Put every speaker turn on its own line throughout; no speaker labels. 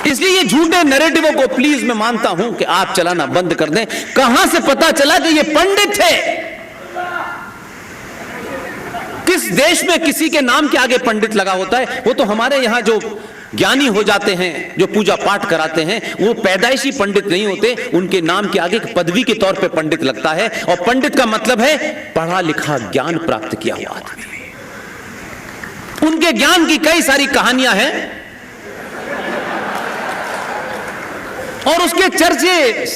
इसलिए ये झूठे नैरेटिवों को प्लीज मैं मानता हूं कि आप चलाना बंद कर दें। कहां से पता चला कि ये पंडित थे? किस देश में किसी के नाम के आगे पंडित लगा होता है? वो तो हमारे यहां जो ज्ञानी हो जाते हैं, जो पूजा पाठ कराते हैं, वो पैदाइशी पंडित नहीं होते, उनके नाम के आगे पदवी के तौर पे पंडित लगता है। और पंडित का मतलब है पढ़ा लिखा, ज्ञान प्राप्त किया हुआ आदमी। उनके ज्ञान की कई सारी कहानियां हैं और उसके चर्चे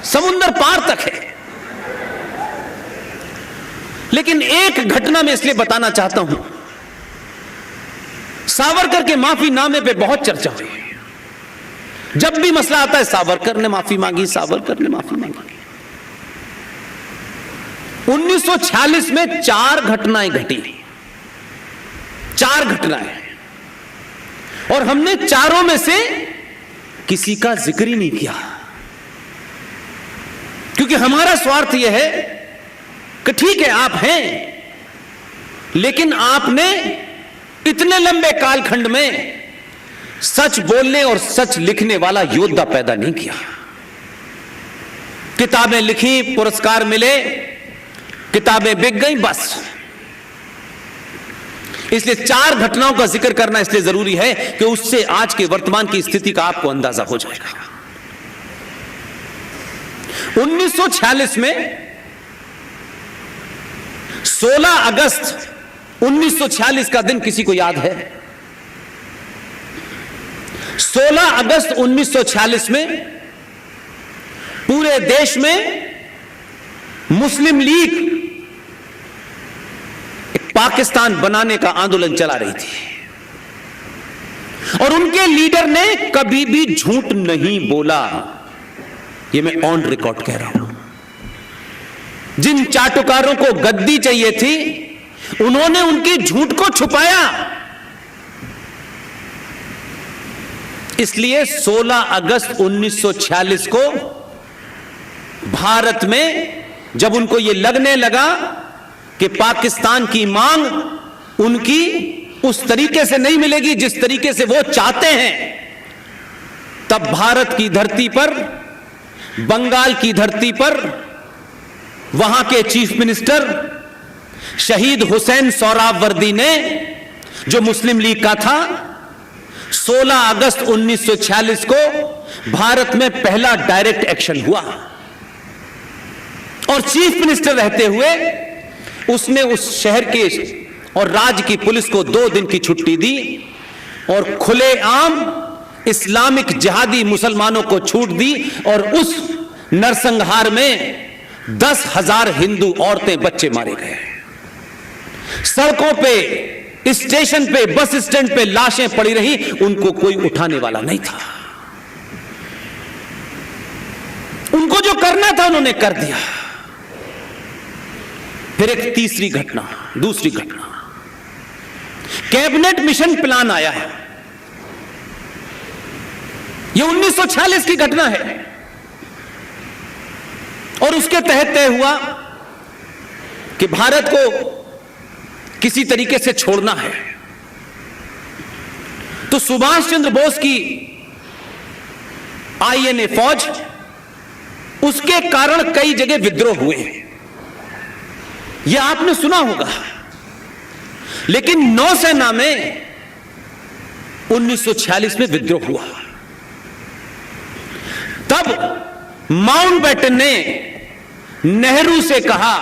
समुद्र पार तक है। लेकिन एक घटना में इसलिए बताना चाहता हूं, सावरकर के माफीनामे पे बहुत चर्चा हुई। जब भी मसला आता है सावरकर ने माफी मांगी, सावरकर ने माफी मांगी। 1946 में 4 घटनाएं घटी, 4 घटनाएं, और हमने चारों में से किसी का जिक्र ही नहीं किया, क्योंकि हमारा स्वार्थ यह है कि ठीक है आप हैं, लेकिन आपने इतने लंबे कालखंड में सच बोलने और सच लिखने वाला योद्धा पैदा नहीं किया। किताबें लिखी, पुरस्कार मिले, किताबें बिक गई, बस। इसलिए 4 घटनाओं का जिक्र करना इसलिए जरूरी है कि उससे आज के वर्तमान की स्थिति का आपको अंदाजा हो जाएगा। 1946 में 16 अगस्त 1946 का दिन किसी को याद है? 16 अगस्त 1946 में पूरे देश में मुस्लिम लीग पाकिस्तान बनाने का आंदोलन चला रही थी, और उनके लीडर ने कभी भी झूठ नहीं बोला। यह मैं ऑन रिकॉर्ड कह रहा हूं। जिन चाटुकारों को गद्दी चाहिए थी, उन्होंने उनकी झूठ को छुपाया। इसलिए 16 अगस्त 1946 को भारत में जब उनको यह लगने लगा कि पाकिस्तान की मांग उनकी उस तरीके से नहीं मिलेगी जिस तरीके से वो चाहते हैं, तब भारत की धरती पर, बंगाल की धरती पर वहां के चीफ मिनिस्टर शहीद हुसैन सोहरावर्दी ने, जो मुस्लिम लीग का था, 16 अगस्त 1946 को भारत में पहला डायरेक्ट एक्शन हुआ, और चीफ मिनिस्टर रहते हुए उसने उस शहर के और राज्य की पुलिस को 2 दिन की छुट्टी दी और खुलेआम इस्लामिक जिहादी मुसलमानों को छूट दी, और उस नरसंहार में 10,000 हिंदू औरतें, बच्चे मारे गए। सड़कों पे, स्टेशन पे, बस स्टैंड पे लाशें पड़ी रही, उनको कोई उठाने वाला नहीं था। उनको जो करना था उन्होंने कर दिया। फिर एक तीसरी घटना, दूसरी घटना, कैबिनेट मिशन प्लान आया है। यह 1946 की घटना है, और उसके तहत तय हुआ कि भारत को किसी तरीके से छोड़ना है। तो सुभाष चंद्र बोस की आईएनए फौज, उसके कारण कई जगह विद्रोह हुए, यह आपने सुना होगा। लेकिन नौसेना में 1946 में विद्रोह हुआ। तब माउंटबेटन ने नेहरू से कहा,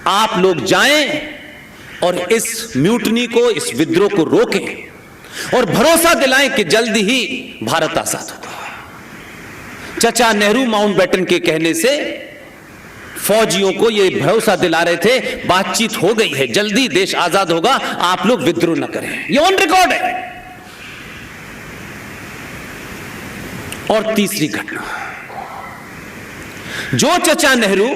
आप लोग जाएं और इस म्यूटनी को, इस विद्रोह को रोकें और भरोसा दिलाएं कि जल्दी ही भारत आजाद होगा। चाचा नेहरू माउंटबेटन के कहने से फौजियों को यह भरोसा दिला रहे थे, बातचीत हो गई है, जल्दी देश आजाद होगा, आप लोग विद्रोह न करें। यह ऑन रिकॉर्ड है। और तीसरी घटना, जो चाचा नेहरू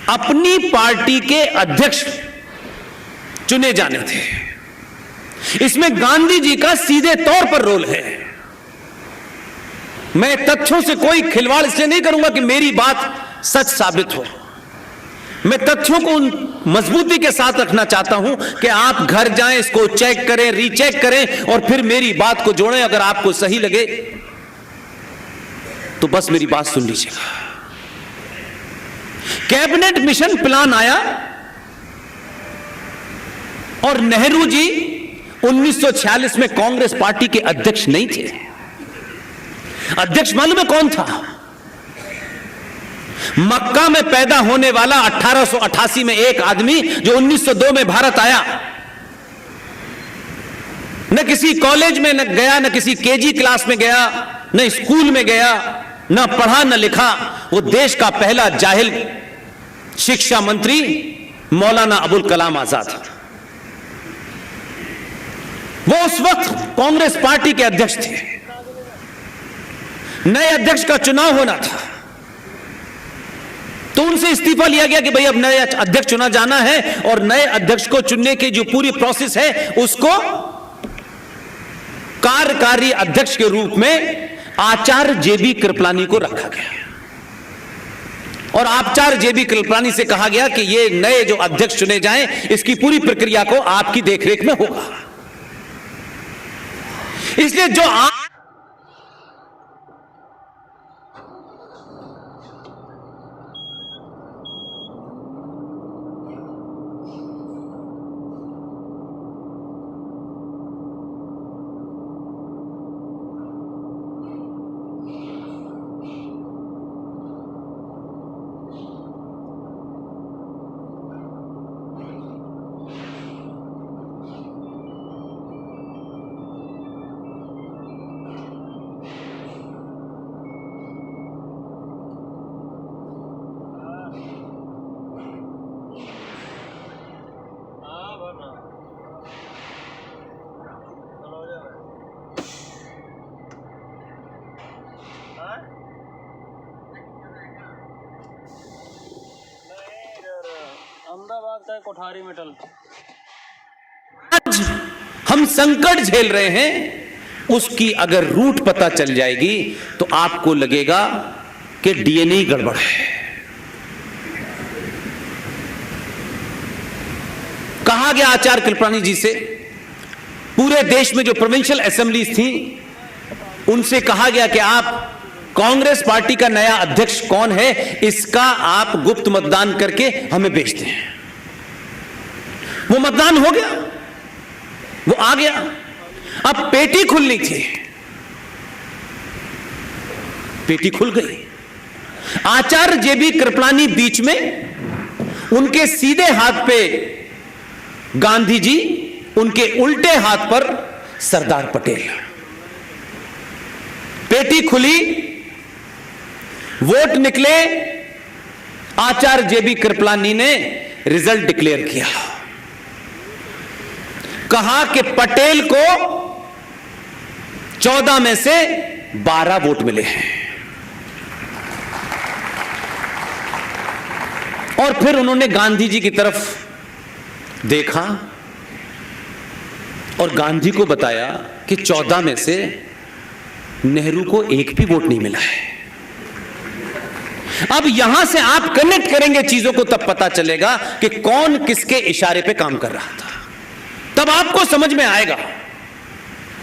अपनी पार्टी के अध्यक्ष चुने जाने थे, इसमें गांधी जी का सीधे तौर पर रोल है। मैं तथ्यों से कोई खिलवाड़ इसलिए नहीं करूंगा कि मेरी बात सच साबित हो। मैं तथ्यों को मजबूती के साथ रखना चाहता हूं कि आप घर जाएं, इसको चेक करें, रीचेक करें और फिर मेरी बात को जोड़ें। अगर आपको सही लगे तो बस मेरी बात सुन लीजिएगा। कैबिनेट मिशन प्लान आया और नेहरू जी 1946 में कांग्रेस पार्टी के अध्यक्ष नहीं थे। अध्यक्ष मालूम है कौन था? मक्का में पैदा होने वाला 1888 में एक आदमी जो 1902 में भारत आया, न किसी कॉलेज में न गया, न किसी केजी क्लास में गया, न स्कूल में गया, न पढ़ा न लिखा। वो देश का पहला जाहिल शिक्षा मंत्री मौलाना अबुल कलाम आजाद। वो उस वक्त कांग्रेस पार्टी के अध्यक्ष थे। नए अध्यक्ष का चुनाव होना था तो उनसे इस्तीफा लिया गया कि भाई अब नए अध्यक्ष चुना जाना है और नए अध्यक्ष को चुनने की जो पूरी प्रोसेस है उसको कार्यकारी अध्यक्ष के रूप में आचार्य जेबी कृपलानी को रखा गया और आचार्य जेबी कृपलानी से कहा गया कि ये नए जो अध्यक्ष चुने जाएं, इसकी पूरी प्रक्रिया को आपकी देखरेख में होगा। इसलिए जो
अहमदाबाद का कोठारी मेटल।
आज हम संकट झेल रहे हैं, उसकी अगर रूट पता चल जाएगी तो आपको लगेगा कि डीएनए गड़बड़ है। कहा गया आचार्य कृपलानी जी से, पूरे देश में जो प्रोविंशियल असेंबलीज थी उनसे कहा गया कि आप कांग्रेस पार्टी का नया अध्यक्ष कौन है इसका आप गुप्त मतदान करके हमें भेज दें। वो मतदान हो गया, वो आ गया। अब पेटी खुलनी थी, पेटी खुल गई। आचार्य जेबी कृपलानी बीच में, उनके सीधे हाथ पे गांधी जी, उनके उल्टे हाथ पर सरदार पटेल। पेटी खुली, वोट निकले, आचार्य जेबी कृपलानी ने रिजल्ट डिक्लेयर किया। कहा कि पटेल को 14 में से 12 वोट मिले हैं। और फिर उन्होंने गांधी जी की तरफ देखा और गांधी को बताया कि 14 में से नेहरू को एक भी वोट नहीं मिला है। अब यहां से आप कनेक्ट करेंगे चीजों को, तब पता चलेगा कि कौन किसके इशारे पे काम कर रहा था, तब आपको समझ में आएगा।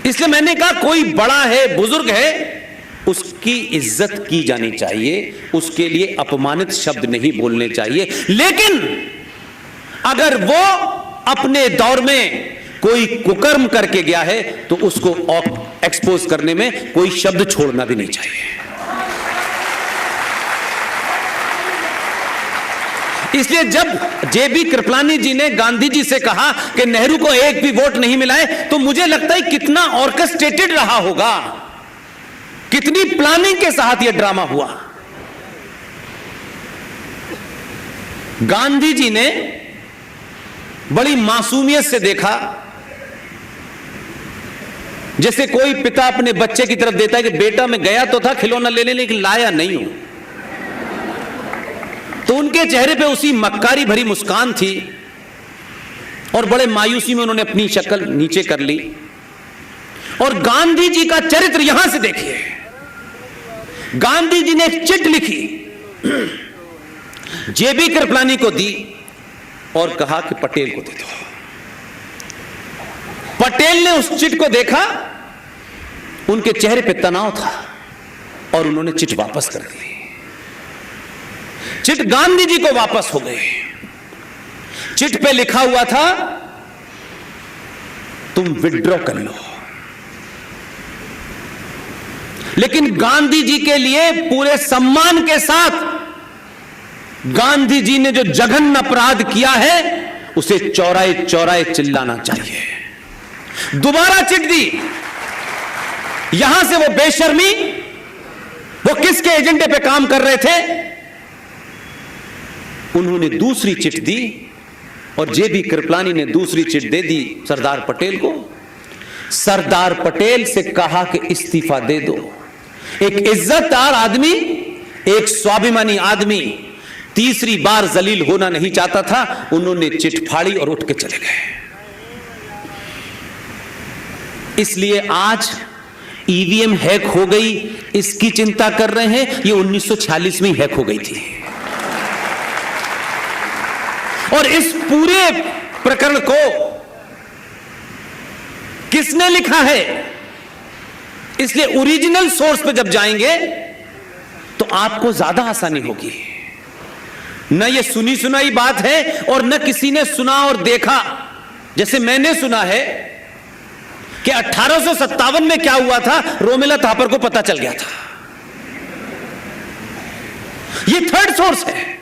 इसलिए मैंने कहा कोई बड़ा है, बुजुर्ग है, उसकी इज्जत की जानी चाहिए, उसके लिए अपमानित शब्द नहीं बोलने चाहिए। लेकिन अगर वो अपने दौर में कोई कुकर्म करके गया है तो उसको एक्सपोज करने में कोई शब्द छोड़ना भी नहीं चाहिए। इसलिए जब जेबी कृपलानी जी ने गांधी जी से कहा कि नेहरू को एक भी वोट नहीं मिला है, तो मुझे लगता है कितना ऑर्केस्ट्रेटेड रहा होगा, कितनी प्लानिंग के साथ यह ड्रामा हुआ। गांधी जी ने बड़ी मासूमियत से देखा, जैसे कोई पिता अपने बच्चे की तरफ देता है कि बेटा मैं गया तो था खिलौना लेने, लेकिन लाया नहीं हूं। तो उनके चेहरे पे उसी मक्कारी भरी मुस्कान थी और बड़े मायूसी में उन्होंने अपनी शक्ल नीचे कर ली। और गांधी जी का चरित्र यहां से देखिए, गांधी जी ने एक चिट लिखी, जेबी कृपलानी को दी और कहा कि पटेल को दे दो। पटेल ने उस चिट को देखा, उनके चेहरे पे तनाव था और उन्होंने चिट वापस कर दी। चिट गांधी जी को वापस हो गई। चिट पे लिखा हुआ था तुम विड्रॉ कर लो। लेकिन गांधी जी के लिए पूरे सम्मान के साथ गांधी जी ने जो जघन्य अपराध किया है उसे चौराहे चौराहे चिल्लाना चाहिए। दोबारा चिट दी। यहां से वो बेशर्मी, वो किसके एजेंडे पे काम कर रहे थे, उन्होंने दूसरी चिट दी और जेबी कृपलानी ने दूसरी चिट दे दी सरदार पटेल को। सरदार पटेल से कहा कि इस्तीफा दे दो। एक इज्जतदार आदमी, एक स्वाभिमानी आदमी तीसरी बार जलील होना नहीं चाहता था। उन्होंने चिट फाड़ी और उठ के चले गए। इसलिए आज ईवीएम हैक हो गई, इसकी चिंता कर रहे हैं। ये 1946 में हैक हो गई थी। और इस पूरे प्रकरण को किसने लिखा है, इसलिए ओरिजिनल सोर्स पे जब जाएंगे तो आपको ज्यादा आसानी होगी। न ये सुनी सुनाई बात है और न किसी ने सुना और देखा। जैसे मैंने सुना है कि 1857 में क्या हुआ था, रोमिला थापर को पता चल गया था। ये थर्ड सोर्स है।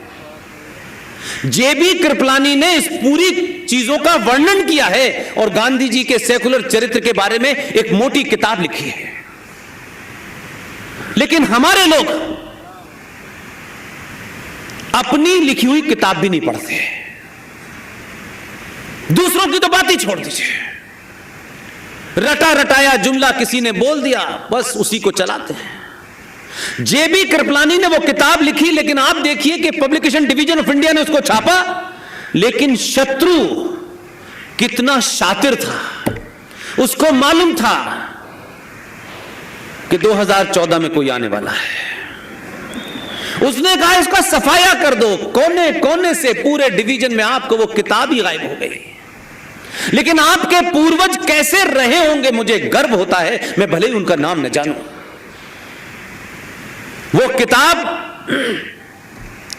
जेबी कृपलानी ने इस पूरी चीजों का वर्णन किया है और गांधी जी के सेकुलर चरित्र के बारे में एक मोटी किताब लिखी है। लेकिन हमारे लोग अपनी लिखी हुई किताब भी नहीं पढ़ते, दूसरों की तो बात ही छोड़ दीजिए। रटा रटाया जुमला किसी ने बोल दिया, बस उसी को चलाते हैं। जेबी कृपलानी ने वो किताब लिखी, लेकिन आप देखिए कि पब्लिकेशन डिवीजन ऑफ इंडिया ने उसको छापा, लेकिन शत्रु कितना शातिर था। उसको मालूम था कि 2014 में कोई आने वाला है। उसने कहा इसका सफाया कर दो। कोने कोने से पूरे डिवीजन में आपको वो किताब ही गायब हो गई। लेकिन आपके पूर्वज कैसे रहे होंगे, मुझे गर्व होता है, मैं भले ही उनका नाम न जानूं। वो किताब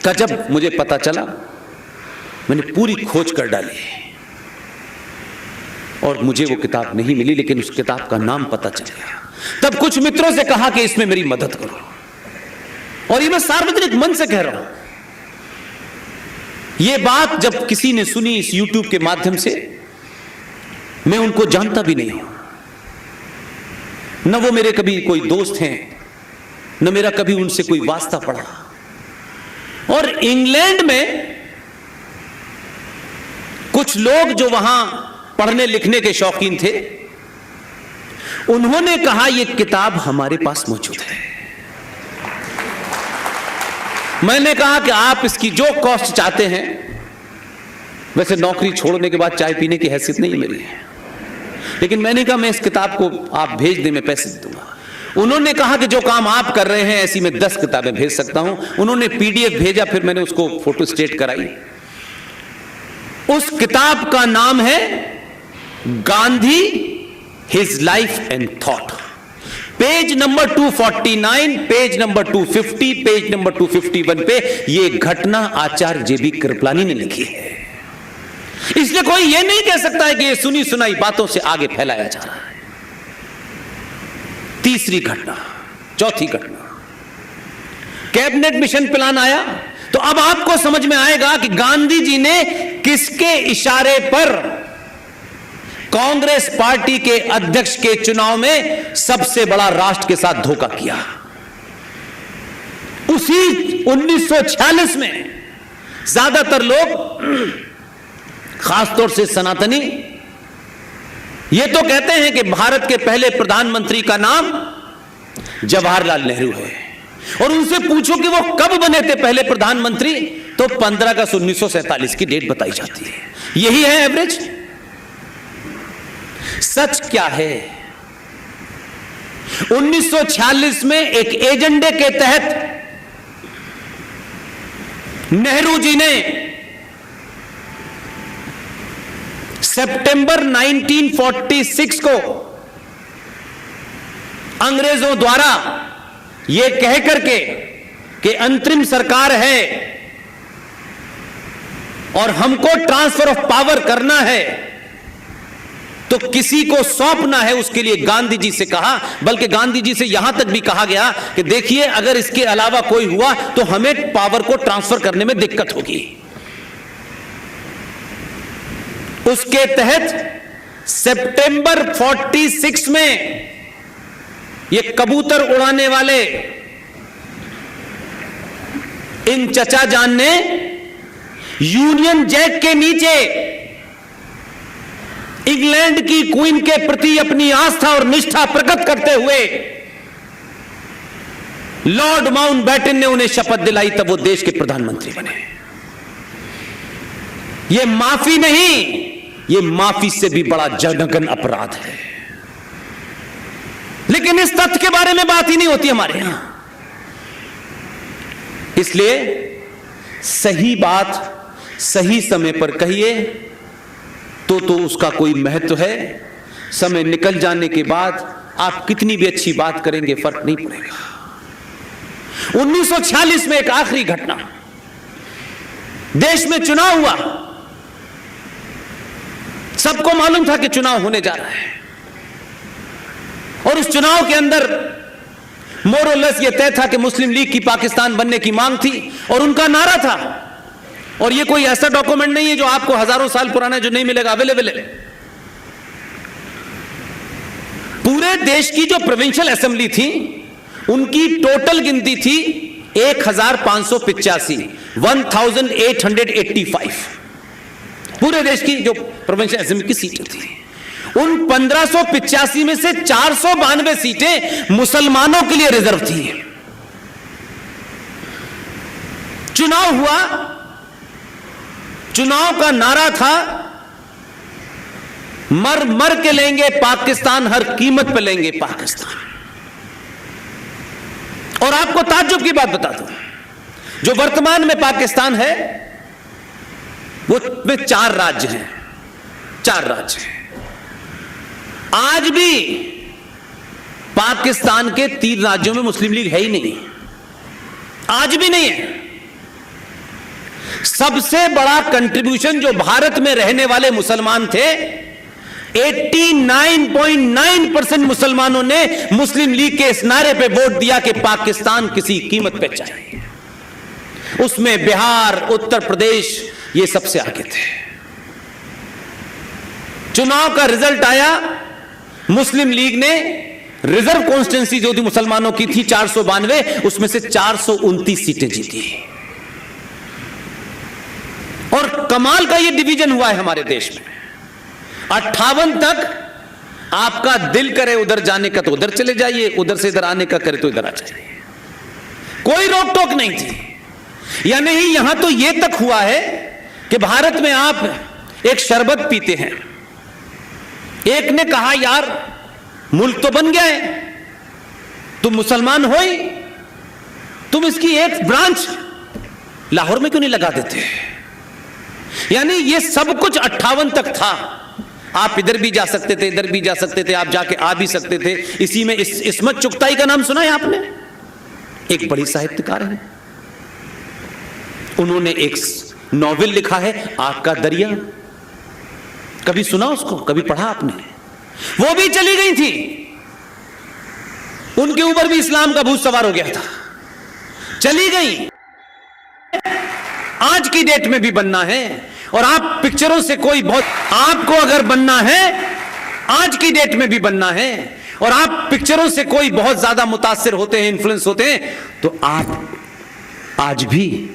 का जब मुझे पता चला, मैंने पूरी खोज कर डाली और मुझे वो किताब नहीं मिली, लेकिन उस किताब का नाम पता चल गया। तब कुछ मित्रों से कहा कि इसमें मेरी मदद करो, और ये मैं सार्वजनिक मन से कह रहा हूं। ये बात जब किसी ने सुनी इस YouTube के माध्यम से, मैं उनको जानता भी नहीं हूं, न वो मेरे कभी कोई दोस्त हैं, न मेरा कभी उनसे कोई वास्ता पड़ा। और इंग्लैंड में कुछ लोग जो वहां पढ़ने लिखने के शौकीन थे, उन्होंने कहा यह किताब हमारे पास मौजूद है। मैंने कहा कि आप इसकी जो कॉस्ट चाहते हैं, वैसे नौकरी छोड़ने के बाद चाय पीने की हैसियत नहीं मेरी है, लेकिन मैंने कहा मैं इस किताब को आप भेज दें, मैं पैसे दे दूंगा। उन्होंने कहा कि जो काम आप कर रहे हैं ऐसी मैं 10 किताबें भेज सकता हूं। उन्होंने PDF भेजा, फिर मैंने उसको फोटो स्टेट कराई। उस किताब का नाम है Gandhi his life and thought. Page number 249, page number 250, page number 251 पे यह घटना आचार्य जेबी कृपलानी ने लिखी है। इसलिए कोई यह नहीं कह सकता है कि यह सुनी सुनाई बातों से आगे फैलाया जा रहा है। तीसरी घटना, चौथी घटना, कैबिनेट मिशन प्लान आया तो अब आपको समझ में आएगा कि गांधी जी ने किसके इशारे पर कांग्रेस पार्टी के अध्यक्ष के चुनाव में सबसे बड़ा राष्ट्र के साथ धोखा किया। उसी 1946 में ज्यादातर लोग, खासतौर से सनातनी, ये तो कहते हैं कि भारत के पहले प्रधानमंत्री का नाम जवाहरलाल नेहरू है, और उनसे पूछो कि वो कब बने थे पहले प्रधानमंत्री, तो 15 अगस्त 1947 की डेट बताई जाती है। यही है एवरेज। सच क्या है? 1946 में एक एजेंडे के तहत नेहरू जी ने सितंबर 1946 को अंग्रेजों द्वारा यह कह करके कि अंतरिम सरकार है और हमको ट्रांसफर ऑफ पावर करना है, तो किसी को सौंपना है, उसके लिए गांधी जी से कहा। बल्कि गांधी जी से यहां तक भी कहा गया कि देखिए, अगर इसके अलावा कोई हुआ तो हमें पावर को ट्रांसफर करने में दिक्कत होगी। उसके तहत सितंबर 46 में ये कबूतर उड़ाने वाले इन चचा जान ने यूनियन जैक के नीचे इंग्लैंड की क्वीन के प्रति अपनी आस्था और निष्ठा प्रकट करते हुए लॉर्ड माउंटबेटन ने उन्हें शपथ दिलाई, तब वो देश के प्रधानमंत्री बने। ये माफी नहीं, ये माफी से भी बड़ा जघन्य अपराध है। लेकिन इस तथ्य के बारे में बात ही नहीं होती हमारे यहां। इसलिए सही बात सही समय पर कहिए तो उसका कोई महत्व है। समय निकल जाने के बाद आप कितनी भी अच्छी बात करेंगे, फर्क नहीं पड़ेगा। 1946 में एक आखिरी घटना, देश में चुनाव हुआ। सबको मालूम था कि चुनाव होने जा रहा है और उस चुनाव के अंदर मोरलेस यह तय था कि मुस्लिम लीग की पाकिस्तान बनने की मांग थी और उनका नारा था। और यह कोई ऐसा डॉक्यूमेंट नहीं है जो आपको हजारों साल पुराना जो नहीं मिलेगा, अवेलेबल है। पूरे देश की जो प्रोविंशियल असेंबली थी उनकी टोटल गिनती थी 1585, 1885। पूरे देश की जो प्रोविंशियल असेंबली की सीटें थी, उन 1585 में से 492 सीटें मुसलमानों के लिए रिजर्व थी। चुनाव हुआ, चुनाव का नारा था मर मर के लेंगे पाकिस्तान, हर कीमत पे लेंगे पाकिस्तान। और आपको ताज्जुब की बात बता दूं, जो वर्तमान में पाकिस्तान है वो में 4 राज्य हैं, 4 राज्य हैं। आज भी पाकिस्तान के 3 राज्यों में मुस्लिम लीग है ही नहीं, आज भी नहीं है। सबसे बड़ा कंट्रीब्यूशन जो भारत में रहने वाले मुसलमान थे, 89.9% मुसलमानों ने मुस्लिम लीग के इस नारे पे वोट दिया कि पाकिस्तान किसी कीमत पे चाहिए। उसमें बिहार, उत्तर प्रदेश ये सबसे आगे थे। चुनाव का रिजल्ट आया, मुस्लिम लीग ने रिजर्व कॉन्स्टिट्यूंसी जो थी मुसलमानों की थी 492, उसमें से 429 सीटें जीती। और कमाल का ये डिवीजन हुआ है हमारे देश में। 58 तक आपका दिल करे उधर जाने का तो उधर चले जाइए, उधर से इधर आने का करे तो इधर आ जाइए, कोई रोक टोक नहीं थी। या नहीं, यहां तो यह तक हुआ है कि भारत में आप एक शरबत पीते हैं, एक ने कहा यार मुल्क तो बन गया है, तुम मुसलमान हो ही, तुम इसकी एक ब्रांच लाहौर में क्यों नहीं लगा देते। यानी ये सब कुछ 58 तक था। आप इधर भी जा सकते थे, इधर भी जा सकते थे, आप जाके आ भी सकते थे। इसी में इस्मत चुगताई का नाम सुना है आपने? एक बड़ी साहित्यकार है, उन्होंने एक नॉवेल लिखा है आग का दरिया। कभी सुना उसको, कभी पढ़ा आपने? वो भी चली गई थी, उनके ऊपर भी इस्लाम का भूत सवार हो गया था, चली गई। आज की डेट में भी बनना है। और आप पिक्चरों से कोई बहुत, आपको अगर बनना है आज की डेट में भी बनना है, और आप पिक्चरों से कोई बहुत ज्यादा मुतासिर होते हैं, इन्फ्लुएंस होते हैं, तो आप आज भी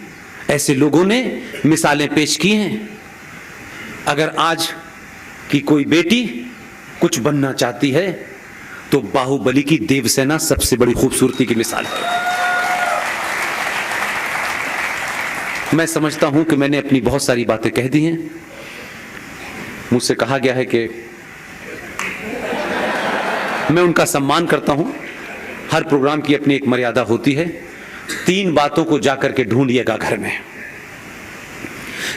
ऐसे लोगों ने मिसालें पेश की हैं। अगर आज की कोई बेटी कुछ बनना चाहती है तो बाहुबली की देवसेना सबसे बड़ी खूबसूरती की मिसाल है। मैं समझता हूं कि मैंने अपनी बहुत सारी बातें कह दी हैं। मुझसे कहा गया है कि मैं उनका सम्मान करता हूं। हर प्रोग्राम की अपनी एक मर्यादा होती है। 3 बातों को जाकर के ढूंढिएगा घर में।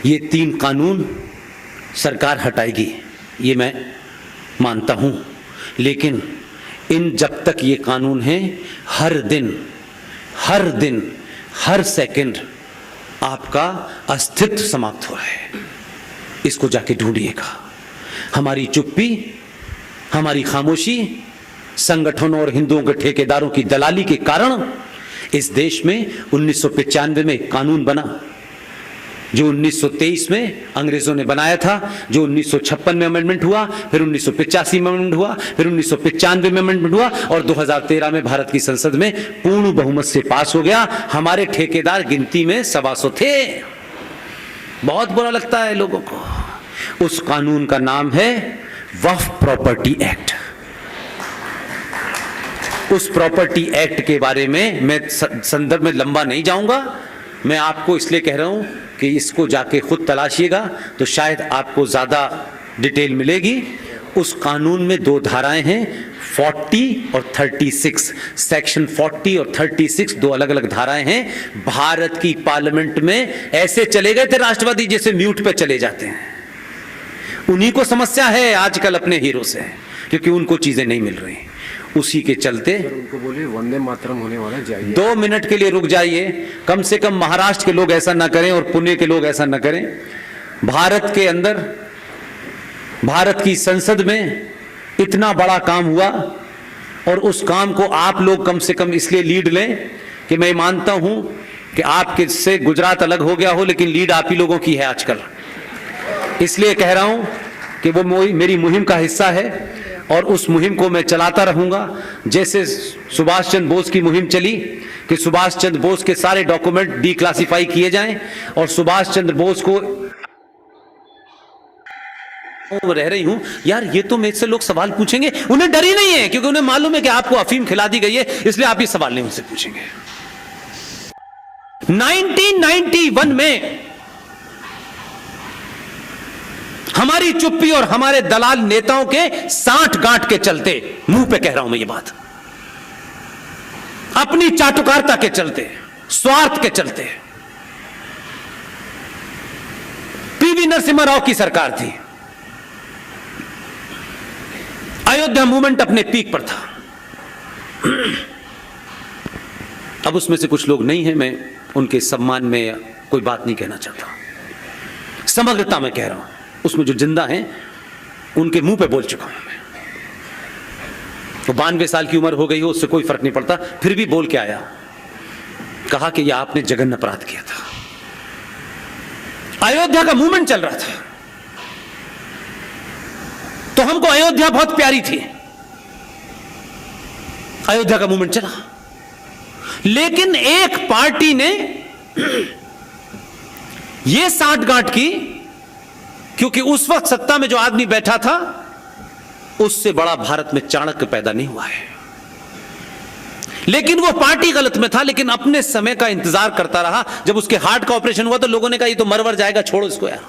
ये 3 कानून सरकार हटाएगी। ये मैं मानता हूं, लेकिन जब तक ये कानून है, हर दिन हर सेकंड आपका अस्तित्व समाप्त हो रहा है। इसको जाके ढूंढिएगा। हमारी चुप्पी, हमारी खामोशी, संगठनों और हिंदुओं के ठेकेदारों की दलाली के कारण इस देश में 1995 में कानून बना, जो 1923 में अंग्रेजों ने बनाया था, जो 1956 में अमेंडमेंट हुआ, फिर 1985 में अमेंडमेंट हुआ, फिर 1995 में अमेंडमेंट हुआ और 2013 में भारत की संसद में पूर्ण बहुमत से पास हो गया। हमारे ठेकेदार गिनती में 125 थे। बहुत बुरा लगता है लोगों को। उस कानून का नाम है वक्फ प्रॉपर्टी एक्ट। उस प्रॉपर्टी एक्ट के बारे में मैं संदर्भ में लंबा नहीं जाऊंगा। मैं आपको इसलिए कह रहा हूं कि इसको जाके खुद तलाशिएगा तो शायद आपको ज्यादा डिटेल मिलेगी। उस कानून में 2 धाराएं हैं, 40 और 36। सेक्शन 40 और 36 2 अलग अलग धाराएं हैं। भारत की पार्लियामेंट में ऐसे चले गए थे राष्ट्रवादी जैसे म्यूट पे चले जाते हैं। उन्हीं को समस्या है आजकल अपने हीरो से, क्योंकि उनको चीजें नहीं मिल रही। उसी के चलते
उनको बोलिए वंदे मातरम होने वाला, जाइए
2 मिनट के लिए रुक जाइए। कम से कम महाराष्ट्र के लोग ऐसा ना करें और पुणे के लोग ऐसा ना करें। भारत के अंदर, भारत की संसद में इतना बड़ा काम हुआ और उस काम को आप लोग कम से कम इसलिए लीड लें कि मैं मानता हूं कि आपके से गुजरात अलग हो गया हो, लेकिन लीड आप ही लोगों की है आजकल। इसलिए कह रहा हूं कि वो मेरी मुहिम का हिस्सा है और उस मुहिम को मैं चलाता रहूंगा। जैसे सुभाष चंद्र बोस की मुहिम चली कि सुभाष चंद्र बोस के सारे डॉक्यूमेंट डिक्लासिफाई किए जाएं और सुभाष चंद्र बोस को रह रही हूं यार, ये तो मेरे से लोग सवाल पूछेंगे। उन्हें डर ही नहीं है, क्योंकि उन्हें मालूम है कि आपको अफीम खिला दी गई है, इसलिए आप ये सवाल नहीं उनसे पूछेंगे। 1991 में हमारी चुप्पी और हमारे दलाल नेताओं के साठ गांठ के चलते, मुंह पे कह रहा हूं मैं ये बात, अपनी चाटुकारिता के चलते, स्वार्थ के चलते, पीवी नरसिम्हा राव की सरकार थी। अयोध्या मूवमेंट अपने पीक पर था। अब उसमें से कुछ लोग नहीं है, मैं उनके सम्मान में कोई बात नहीं कहना चाहता, समग्रता में कह रहा हूं। उसमें जो जिंदा हैं उनके मुंह पे बोल चुका हूं मैं। तो 92 साल की उम्र हो गई हो, उससे कोई फर्क नहीं पड़ता, फिर भी बोल के आया, कहा कि यह आपने जघन्य अपराध किया था। अयोध्या का मूवमेंट चल रहा था, तो हमको अयोध्या बहुत प्यारी थी, अयोध्या का मूवमेंट चला। लेकिन एक पार्टी ने यह साठगांठ की, क्योंकि उस वक्त सत्ता में जो आदमी बैठा था उससे बड़ा भारत में चाणक्य पैदा नहीं हुआ है। लेकिन वो पार्टी गलत में था, लेकिन अपने समय का इंतजार करता रहा। जब उसके हार्ट का ऑपरेशन हुआ तो लोगों ने कहा ये तो मरवर जाएगा, छोड़ो इसको यार।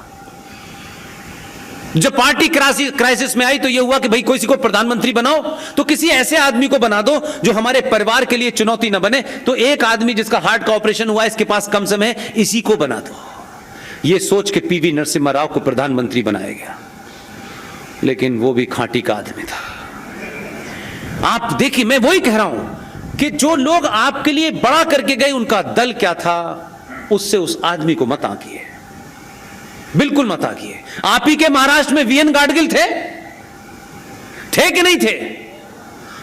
जब पार्टी क्राइसिस में आई तो ये हुआ कि भाई किसी को प्रधानमंत्री बनाओ तो किसी ऐसे आदमी को बना दो जो हमारे परिवार के लिए चुनौती ना बने। तो एक आदमी जिसका हार्ट का ऑपरेशन हुआ, इसके पास कम समय है, इसी को बना दो। ये सोच के पीवी नरसिम्हा राव को प्रधानमंत्री बनाया गया, लेकिन वो भी खांटी का आदमी था। आप देखिए, मैं वही कह रहा हूं कि जो लोग आपके लिए बड़ा करके गए, उनका दल क्या था, उससे उस आदमी को मत आंकिए, बिल्कुल मत आंकिए। आप ही के महाराष्ट्र में वीएन गाडगिल थे कि नहीं थे?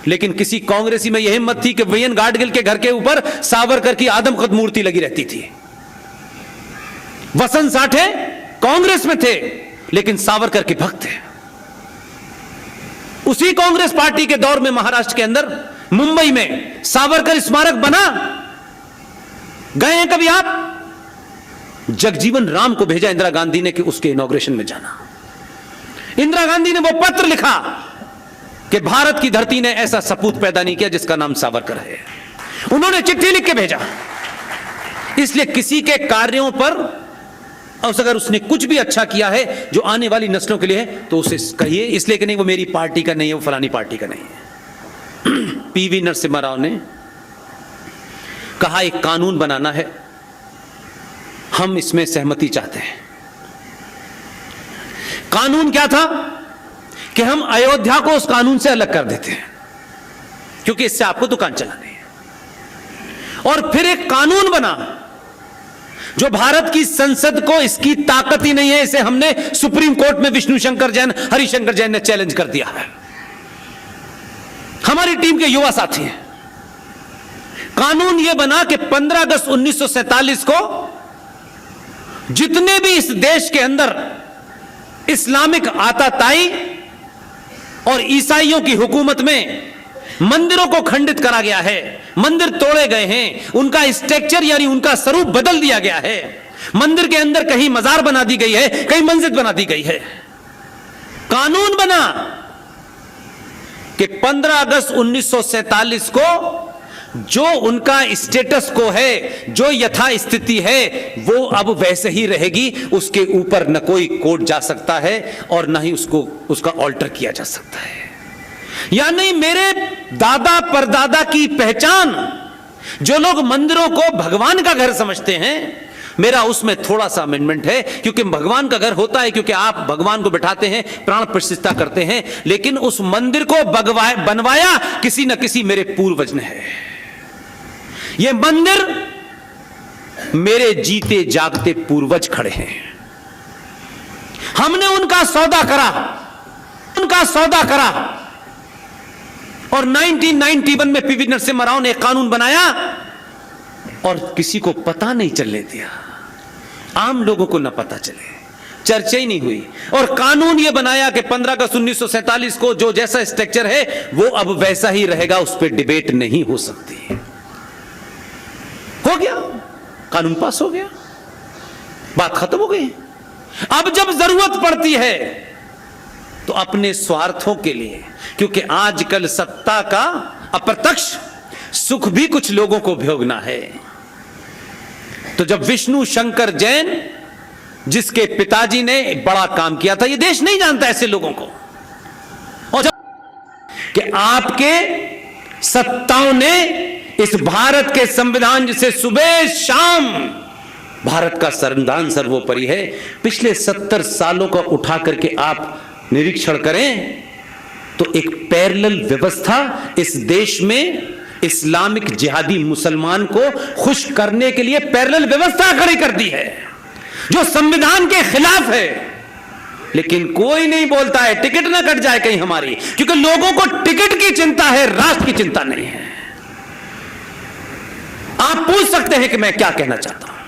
लेकिन किसी कांग्रेसी में यह हिम्मत थी कि वीएन गाडगिल के घर के ऊपर सावरकर की आदमकद मूर्ति लगी रहती थी। वसंत साठे कांग्रेस में थे, लेकिन सावरकर के भक्त थे। उसी कांग्रेस पार्टी के दौर में महाराष्ट्र के अंदर मुंबई में सावरकर स्मारक बना। गए हैं कभी आप? जगजीवन राम को भेजा इंदिरा गांधी ने कि उसके इनॉग्रेशन में जाना। इंदिरा गांधी ने वो पत्र लिखा कि भारत की धरती ने ऐसा सपूत पैदा नहीं किया जिसका नाम सावरकर है। उन्होंने चिट्ठी लिख के भेजा। इसलिए किसी के कार्यों पर, और अगर उसने कुछ भी अच्छा किया है जो आने वाली नस्लों के लिए है, तो उसे कहिए। इसलिए कि नहीं वो मेरी पार्टी का नहीं है, वो फलानी पार्टी का नहीं है। पीवी नरसिम्हा राव ने कहा एक कानून बनाना है, हम इसमें सहमति चाहते हैं। कानून क्या था? कि हम अयोध्या को उस कानून से अलग कर देते हैं, क्योंकि इससे आपको दुकान चलानी है। और फिर एक कानून बना जो भारत की संसद को, इसकी ताकत ही नहीं है, इसे हमने सुप्रीम कोर्ट में विष्णु शंकर जैन, हरिशंकर जैन ने चैलेंज कर दिया है। हमारी टीम के युवा साथी हैं। कानून यह बना कि 15 अगस्त 1947 को जितने भी इस देश के अंदर इस्लामिक आताताई और ईसाइयों की हुकूमत में मंदिरों को खंडित करा गया है, मंदिर तोड़े गए हैं, उनका स्ट्रक्चर यानी उनका स्वरूप बदल दिया गया है, मंदिर के अंदर कहीं मजार बना दी गई है, कहीं मस्जिद बना दी गई है। कानून बना कि 15 अगस्त 1947 को जो उनका स्टेटस को है, जो यथा स्थिति है, वो अब वैसे ही रहेगी। उसके ऊपर न कोई कोर्ट जा सकता है और न ही उसका ऑल्टर किया जा सकता है। यानी मेरे दादा परदादा की पहचान, जो लोग मंदिरों को भगवान का घर समझते हैं, मेरा उसमें थोड़ा सा अमेंडमेंट है, क्योंकि भगवान का घर होता है क्योंकि आप भगवान को बिठाते हैं, प्राण प्रतिष्ठा करते हैं, लेकिन उस मंदिर को बनवाया किसी न किसी मेरे पूर्वज ने है। यह मंदिर मेरे जीते जागते पूर्वज खड़े हैं। हमने उनका सौदा करा और 1991 में पीवी नरसिम्हा राव ने एक कानून बनाया और किसी को पता नहीं चलने दिया, आम लोगों को न पता चले, चर्चा ही नहीं हुई। और कानून यह बनाया कि 15 अगस्त 1947 को जो जैसा स्ट्रक्चर है वो अब वैसा ही रहेगा, उस पर डिबेट नहीं हो सकती। हो गया, कानून पास हो गया, बात खत्म हो गई। अब जब जरूरत पड़ती है तो अपने स्वार्थों के लिए, क्योंकि आजकल सत्ता का अप्रत्यक्ष सुख भी कुछ लोगों को भोगना है, तो जब विष्णु शंकर जैन, जिसके पिताजी ने एक बड़ा काम किया था, यह देश नहीं जानता ऐसे लोगों को, और जब कि आपके सत्ताओं ने इस भारत के संविधान, जिसे सुबह शाम भारत का संविधान सर्वोपरि है, पिछले 70 सालों का उठा करके आप निरीक्षण करें तो एक पैरेलल व्यवस्था इस देश में इस्लामिक जिहादी मुसलमान को खुश करने के लिए पैरेलल व्यवस्था खड़ी कर दी है, जो संविधान के खिलाफ है। लेकिन कोई नहीं बोलता है टिकट ना कट जाए कहीं हमारी, क्योंकि लोगों को टिकट की चिंता है, राष्ट्र की चिंता नहीं है। आप पूछ सकते हैं कि मैं क्या कहना चाहता हूं।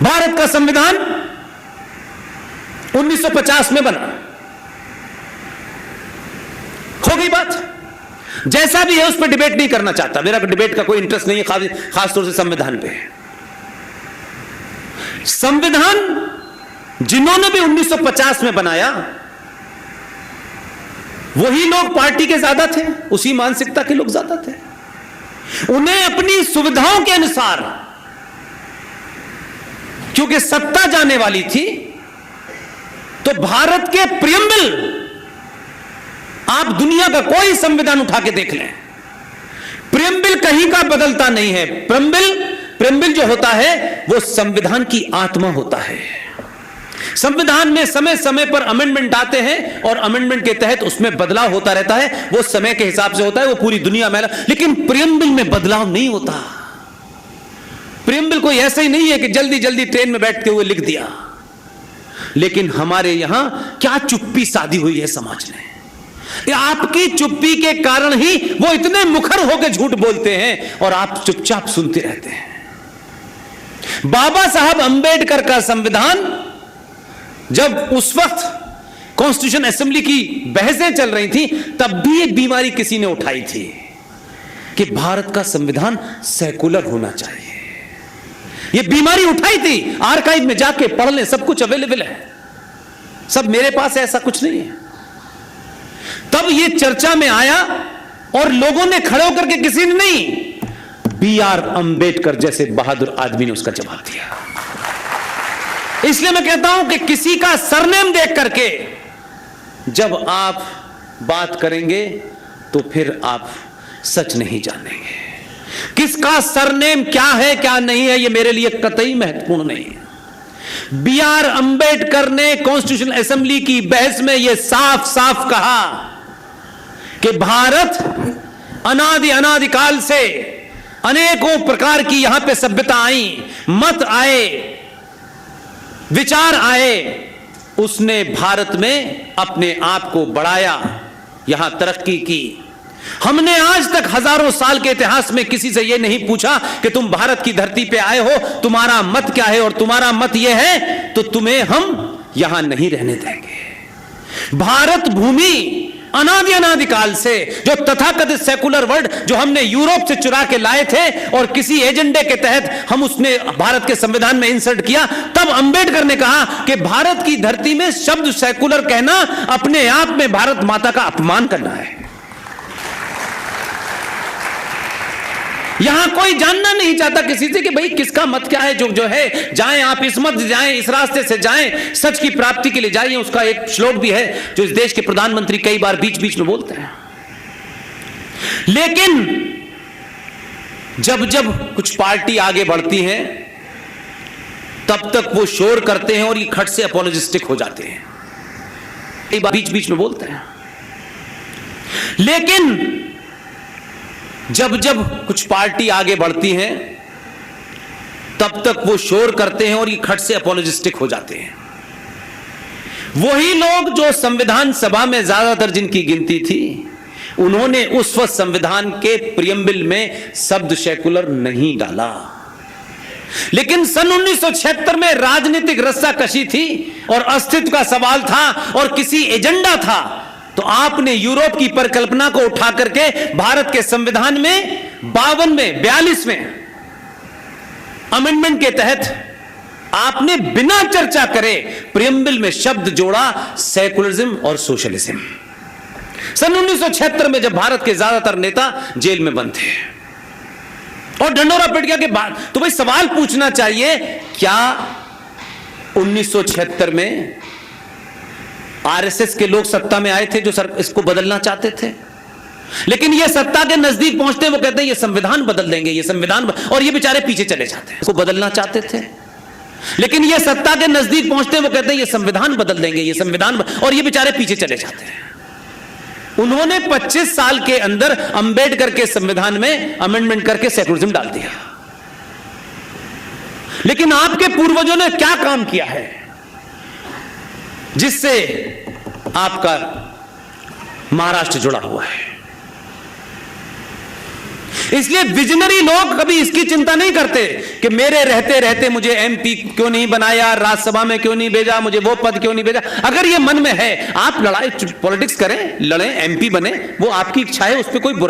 भारत का संविधान 1950 में बना, हो गई बात। जैसा भी है उस पर डिबेट नहीं करना चाहता, मेरा डिबेट का कोई इंटरेस्ट नहीं है, खासतौर से संविधान पे। संविधान जिन्होंने भी 1950 में बनाया, वही लोग पार्टी के ज्यादा थे, उसी मानसिकता के लोग ज्यादा थे। उन्हें अपनी सुविधाओं के अनुसार, क्योंकि सत्ता जाने वाली थी, तो भारत के प्रियम्बल, आप दुनिया का कोई संविधान उठा के देख लें, प्रियम्बल कहीं का बदलता नहीं है। प्रियम्बल जो होता है वो संविधान की आत्मा होता है। संविधान में समय समय पर अमेंडमेंट आते हैं और अमेंडमेंट के तहत उसमें बदलाव होता रहता है, वो समय के हिसाब से होता है, वो पूरी दुनिया में। लेकिन प्रियम्बल में बदलाव नहीं होता। प्रियम्बल कोई ऐसा ही नहीं है कि जल्दी जल्दी ट्रेन में बैठते हुए लिख दिया। लेकिन हमारे यहां क्या चुप्पी साधी हुई है समाज ने, आपकी चुप्पी के कारण ही वो इतने मुखर होकर झूठ बोलते हैं और आप चुपचाप सुनते रहते हैं। बाबा साहब अंबेडकर का संविधान, जब उस वक्त कॉन्स्टिट्यूशन असेंबली की बहसें चल रही थी, तब भी एक बीमारी किसी ने उठाई थी कि भारत का संविधान सेकुलर होना चाहिए। ये बीमारी उठाई थी, आर्काइव में जाके पढ़ लें, सब कुछ अवेलेबल है, सब मेरे पास है, ऐसा कुछ नहीं है। तब ये चर्चा में आया और लोगों ने खड़े होकर के, किसी ने नहीं, B.R. अंबेडकर जैसे बहादुर आदमी ने उसका जवाब दिया। इसलिए मैं कहता हूं कि किसी का सरनेम देख करके जब आप बात करेंगे तो फिर आप सच नहीं जानेंगे। किसका सरनेम क्या है क्या नहीं है, यह मेरे लिए कतई महत्वपूर्ण नहीं है। B.R. अंबेडकर ने कॉन्स्टिट्यूशनल असेंबली की बहस में यह साफ साफ कहा कि भारत अनादिकाल से अनेकों प्रकार की यहां पे सभ्यता आई, मत आए, विचार आए, उसने भारत में अपने आप को बढ़ाया, यहां तरक्की की। हमने आज तक हजारों साल के इतिहास में किसी से यह नहीं पूछा कि तुम भारत की धरती पे आए हो, तुम्हारा मत क्या है, और तुम्हारा मत यह है तो तुम्हें हम यहां नहीं रहने देंगे। भारत भूमि अनादिकाल से जो तथाकथित सेकुलर वर्ड जो हमने यूरोप से चुरा के लाए थे और किसी एजेंडे के तहत हम उसने भारत के संविधान में इंसर्ट किया, तब अंबेडकर ने कहा कि भारत की धरती में शब्द सेकुलर कहना अपने आप में भारत माता का अपमान करना है। यहां कोई जानना नहीं चाहता किसी से कि भाई किसका मत क्या है, जो है जाएं आप इस मत जाएं, इस रास्ते से जाएं, सच की प्राप्ति के लिए जाइए। उसका एक श्लोक भी है जो इस देश के प्रधानमंत्री कई बार बीच बीच में बोलते हैं। लेकिन जब जब कुछ पार्टी आगे बढ़ती है तब तक वो शोर करते हैं और ये खट से अपोलोजिस्टिक हो जाते हैं, कई बार बीच बीच में बोलते हैं। लेकिन जब जब कुछ पार्टी आगे बढ़ती है तब तक वो शोर करते हैं और ये खट से अपोलोजिस्टिक हो जाते हैं। वही लोग जो संविधान सभा में ज्यादातर जिनकी गिनती थी, उन्होंने उस वक्त संविधान के प्रियम्बल में शब्द सेकुलर नहीं डाला। लेकिन सन 1976 में राजनीतिक रस्साकशी थी और अस्तित्व का सवाल था और किसी एजेंडा था, तो आपने यूरोप की परिकल्पना को उठा करके भारत के संविधान में 42वें अमेंडमेंट के तहत आपने बिना चर्चा करे प्रियम्बल में शब्द जोड़ा सेकुलरिज्म और सोशलिज्म। सन 1976 में जब भारत के ज्यादातर नेता जेल में बंद थे और ढंढोरा पिट गया के बाद, तो भाई सवाल पूछना चाहिए, क्या 1976 में आरएसएस के लोग सत्ता में आए थे जो इसको बदलना चाहते थे? लेकिन ये सत्ता के नजदीक पहुंचते वो कहते हैं ये संविधान बदल देंगे, ये संविधान और ये बेचारे पीछे चले जाते हैं। इसको बदलना चाहते थे, लेकिन ये सत्ता के नजदीक पहुंचते वो कहते हैं ये संविधान बदल देंगे, ये संविधान और ये बेचारे पीछे चले जाते हैं। उन्होंने 25 साल के अंदर अंबेडकर के संविधान में अमेंडमेंट करके सेकुलरिज्म डाल दिया। लेकिन आपके पूर्वजों ने क्या काम किया है जिससे आपका महाराष्ट्र जुड़ा हुआ है? इसलिए विजनरी लोग कभी इसकी चिंता नहीं करते कि मेरे रहते रहते मुझे एमपी क्यों नहीं बनाया, राज्यसभा में क्यों नहीं भेजा, मुझे वो पद क्यों नहीं भेजा। अगर ये मन में है, आप लड़ाई पॉलिटिक्स करें, लड़ें, एमपी बने, वो आपकी इच्छा है, उस पर कोई बुरा